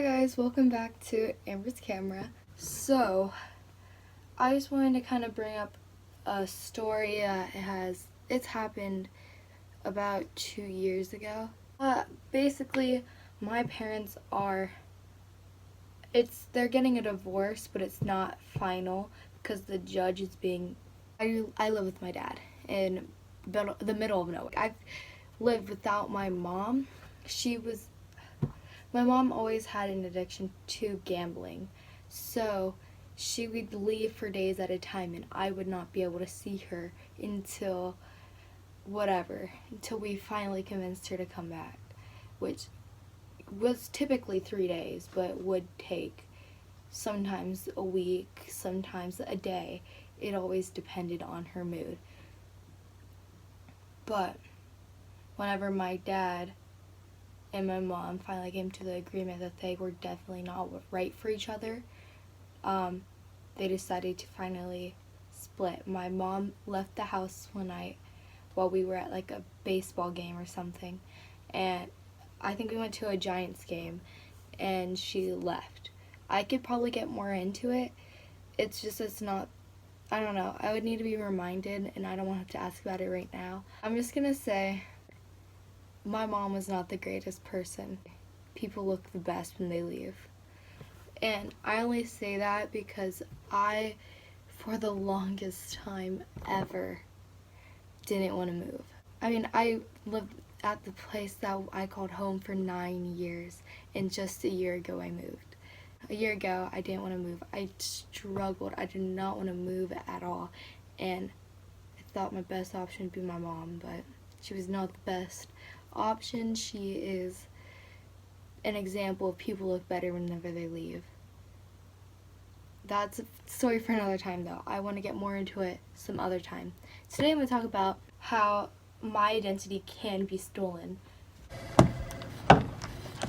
guys, welcome back to Amber's Camera. So, I just wanted to kind of bring up a story that it's happened about 2 years ago. Basically, my parents they're getting a divorce, but it's not final because the judge is I live with my dad in the middle of nowhere. I've lived without my mom. My mom always had an addiction to gambling, so she would leave for days at a time and I would not be able to see her until we finally convinced her to come back, which was typically 3 days, but would take sometimes a week, sometimes a day. It always depended on her mood. But whenever my dad and my mom finally came to the agreement that they were definitely not right for each other, they decided to finally split. My mom left the house one night while we were at like a baseball game or something, and I think we went to a Giants game, and she left. I could probably get more into it. It's not, I don't know. I would need to be reminded, and I don't want to have to ask about it right now. I'm just gonna say my mom was not the greatest person. People look the best when they leave. And I only say that because for the longest time ever, didn't want to move. I mean, I lived at the place that I called home for 9 years, and just a year ago I moved. A year ago, I didn't want to move. I struggled. I did not want to move at all. And I thought my best option would be my mom, but she was not the best option. She is an example of people look better whenever they leave. That's a story for another time, though. I want to get more into it some other time. Today I'm going to talk about how my identity can be stolen.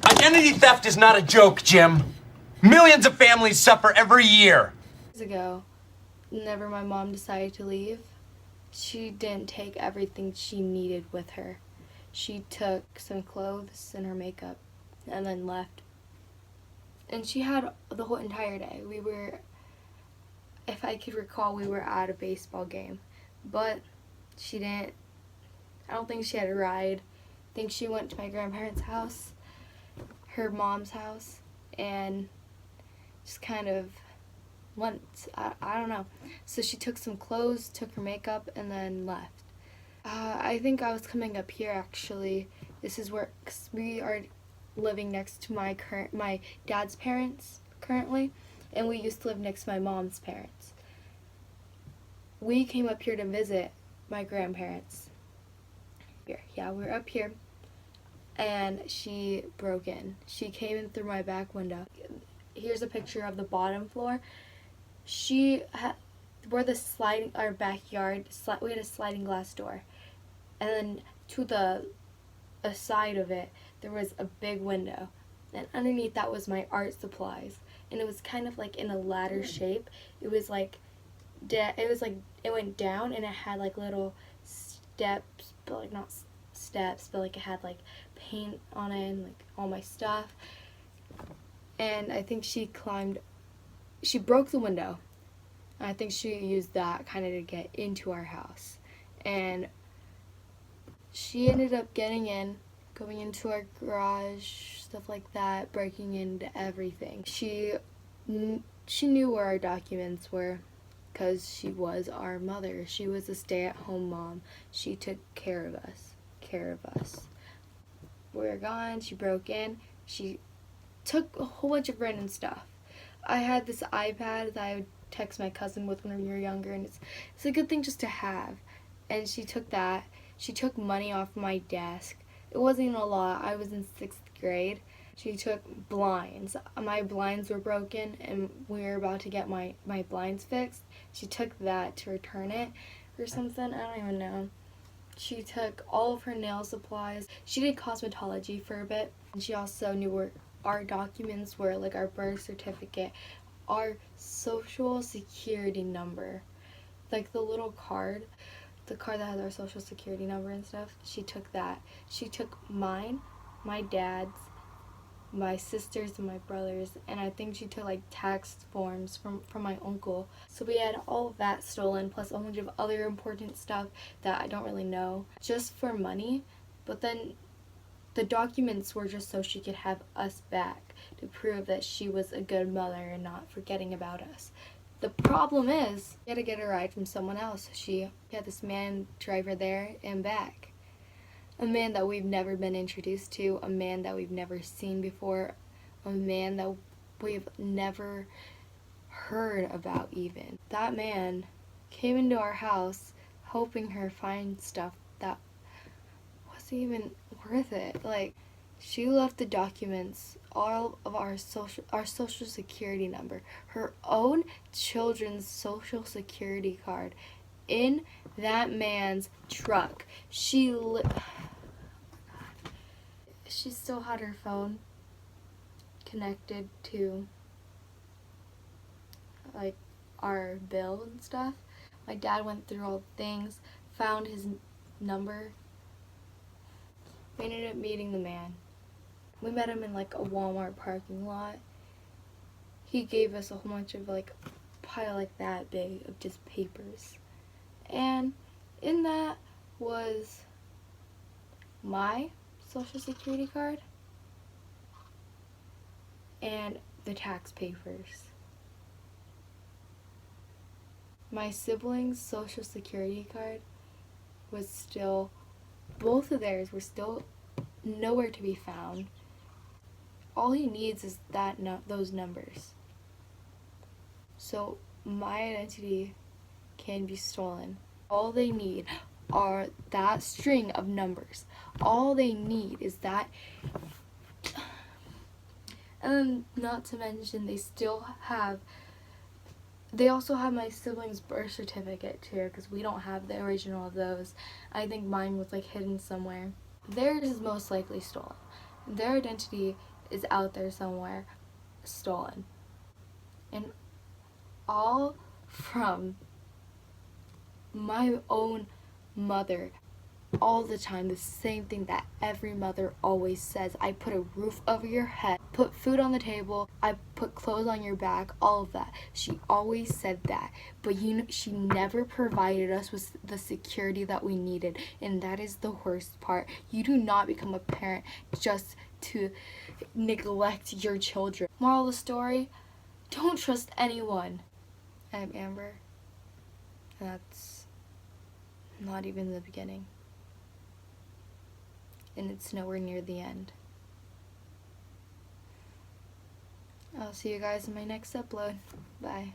Identity theft is not a joke, Jim. Millions of families suffer every year. Years ago, whenever my mom decided to leave, she didn't take everything she needed with her. She took some clothes and her makeup and then left. And she had the whole entire day. If I could recall, we were at a baseball game. But I don't think she had a ride. I think she went to my grandparents' house, her mom's house, and just kind of went. I don't know. So she took some clothes, took her makeup, and then left. I think I was coming up here, actually. This is where, 'cause we are living next to my dad's parents currently, and we used to live next to my mom's parents. We came up here to visit my grandparents. Yeah, we're up here, and she broke in. She came in through my back window. Here's a picture of the bottom floor. Our backyard, we had a sliding glass door, and then to the side of it there was a big window, and underneath that was my art supplies, and it was kind of like in a ladder shape. It was like it went down, and it had like little steps, but like not steps, but like it had like paint on it and like all my stuff. And I think she broke the window. I think she used that kind of to get into our house. And she ended up going into our garage, stuff like that, breaking into everything. She knew where our documents were because she was our mother. She was a stay-at-home mom. She took care of us. We were gone. She broke in. She took a whole bunch of random stuff. I had this iPad that I would text my cousin with when we were younger, and it's a good thing just to have. And she took that. She took money off my desk. It wasn't even a lot. I was in 6th grade. She took blinds. My blinds were broken, and we were about to get my blinds fixed. She took that to return it or something. I don't even know. She took all of her nail supplies. She did cosmetology for a bit. And she also knew where our documents were, like our birth certificate, our social security number, like the little card, the card that has our social security number and stuff. She took that. She took mine, my dad's, my sisters and my brothers, and I think she took like tax forms from my uncle. So we had all of that stolen, plus a bunch of other important stuff that I don't really know, just for money. But then the documents were just so she could have us back, to prove that she was a good mother and not forgetting about us. The problem is, she had to get a ride from someone else. She had this man drive her there and back. A man that we've never been introduced to, a man that we've never seen before, a man that we've never heard about even. That man came into our house helping her find stuff that wasn't even worth it. Like, she left the documents, all of our social security number, her own children's social security card, in that man's truck. She still had her phone connected to like our bill and stuff. My dad went through all the things, found his number. We ended up meeting the man. We met him in like a Walmart parking lot. He gave us a whole bunch of like pile like that big of just papers. And in that was my social security card and the tax papers. My siblings' social security card was still, both of theirs were still nowhere to be found. All he needs is those numbers. So my identity can be stolen. All they need are that string of numbers. All they need is that. And not to mention, they also have my siblings' birth certificate too, because we don't have the original of those. I think mine was like hidden somewhere. Theirs is most likely stolen. Their identity is out there somewhere, stolen. And all from my own mother. All the time, the same thing that every mother always says. I put a roof over your head, put food on the table, I put clothes on your back, all of that. She always said that. But she never provided us with the security that we needed. And that is the worst part. You do not become a parent just to neglect your children. Moral of the story, don't trust anyone. I'm Amber. And that's not even the beginning. And it's nowhere near the end. I'll see you guys in my next upload. Bye.